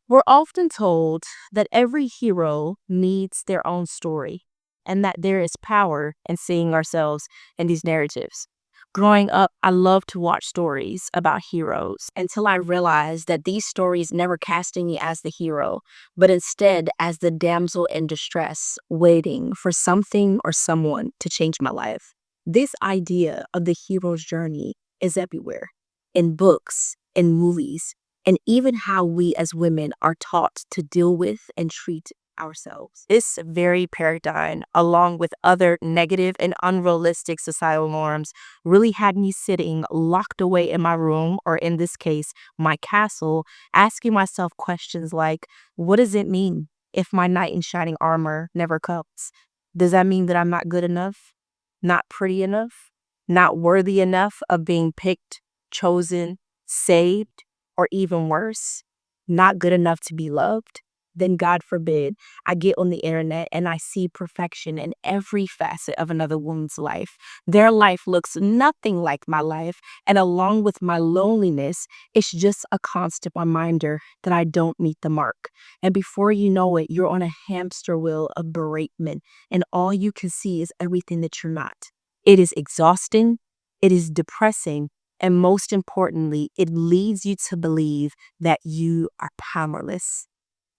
We're often told that every hero needs their own story and that there is power in seeing ourselves in these narratives. Growing up, I loved to watch stories about heroes until I realized that these stories never casting me as the hero, but instead as the damsel in distress, waiting for something or someone to change my life. This idea of the hero's journey is everywhere in books, in movies, and even how we as women are taught to deal with and treat ourselves. This very paradigm, along with other negative and unrealistic societal norms, really had me sitting locked away in my room, or in this case, my castle, asking myself questions like, what does it mean if my knight in shining armor never comes? Does that mean that I'm not good enough? Not pretty enough? Not worthy enough of being picked, chosen, saved, or even worse, not good enough to be loved? Then, God forbid, I get on the internet and I see perfection in every facet of another woman's life. Their life looks nothing like my life, and along with my loneliness, it's just a constant reminder that I don't meet the mark. And before you know it, you're on a hamster wheel of beratement, and all you can see is everything that you're not. It is exhausting, it is depressing, and most importantly, it leads you to believe that you are powerless.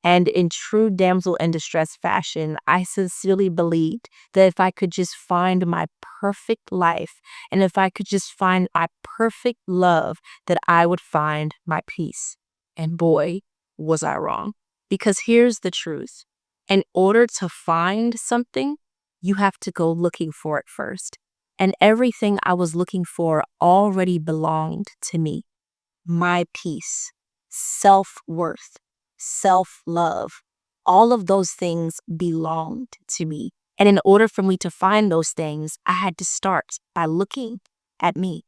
And in true damsel in distress fashion, I sincerely believed that if I could just find my perfect life and if I could just find my perfect love, that I would find my peace. And boy, was I wrong. Because here's the truth. In order to find something, you have to go looking for it first. And everything I was looking for already belonged to me. My peace, self-worth, self-love, all of those things belonged to me. And in order for me to find those things, I had to start by looking at me.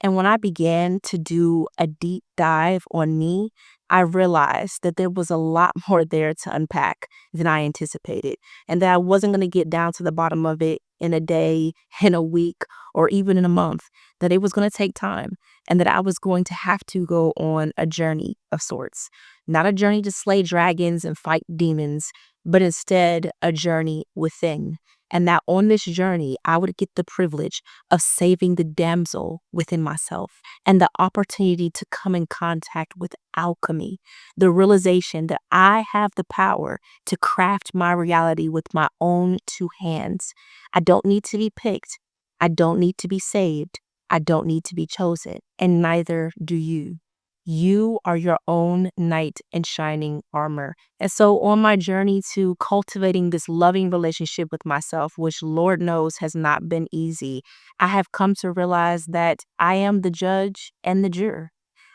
And when I began to do a deep dive on me, I realized that there was a lot more there to unpack than I anticipated, and that I wasn't going to get down to the bottom of it in a day, in a week, or even in a month, that it was going to take time, and that I was going to have to go on a journey of sorts. Not a journey to slay dragons and fight demons, but instead a journey within. And that on this journey, I would get the privilege of saving the damsel within myself and the opportunity to come in contact with alchemy, the realization that I have the power to craft my reality with my own two hands. I don't need to be picked. I don't need to be saved. I don't need to be chosen, and neither do you. You are your own knight in shining armor. And so, on my journey to cultivating this loving relationship with myself, which Lord knows has not been easy, I have come to realize that I am the judge and the juror.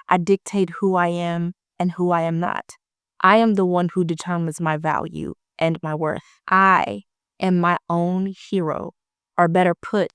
I dictate who I am and who I am not. I am the one who determines my value and my worth. I am my own hero, or better put,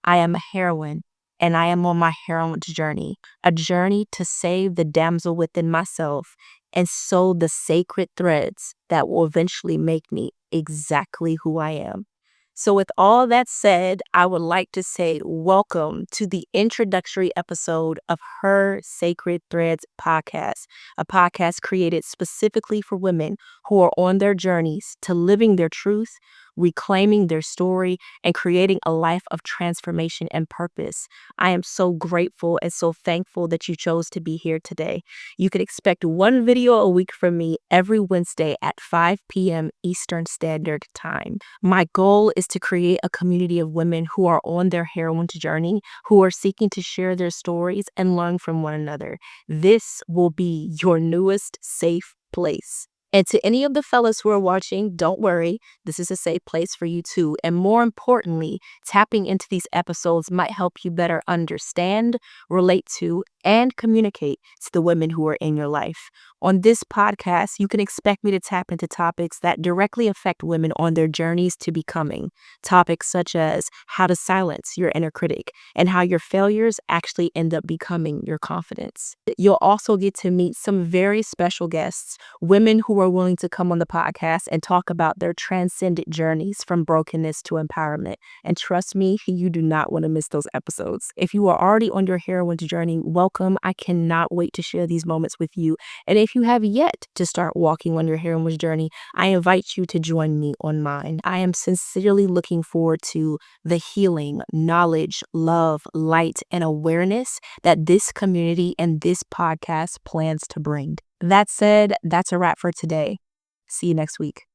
I am a heroine. And I am on my heroine's journey, a journey to save the damsel within myself and sew the sacred threads that will eventually make me exactly who I am. So, with all that said, I would like to say welcome to the introductory episode of Her Sacred Threads podcast, a podcast created specifically for women who are on their journeys to living their truth, reclaiming their story, and creating a life of transformation and purpose. I am so grateful and so thankful that you chose to be here today. You can expect one video a week from me every Wednesday at 5 p.m. Eastern Standard Time. My goal is to create a community of women who are on their heroine's journey, who are seeking to share their stories and learn from one another. This will be your newest safe place. And to any of the fellas who are watching, don't worry, this is a safe place for you too. And more importantly, tapping into these episodes might help you better understand, relate to, and communicate to the women who are in your life. On this podcast, you can expect me to tap into topics that directly affect women on their journeys to becoming. Topics such as how to silence your inner critic and how your failures actually end up becoming your confidence. You'll also get to meet some very special guests, women who who are willing to come on the podcast and talk about their transcendent journeys from brokenness to empowerment. And trust me, you do not want to miss those episodes. If you are already on your heroine's journey, welcome. I cannot wait to share these moments with you. And if you have yet to start walking on your heroine's journey, I invite you to join me on mine. I am sincerely looking forward to the healing, knowledge, love, light, and awareness that this community and this podcast plans to bring. That said, that's a wrap for today. See you next week.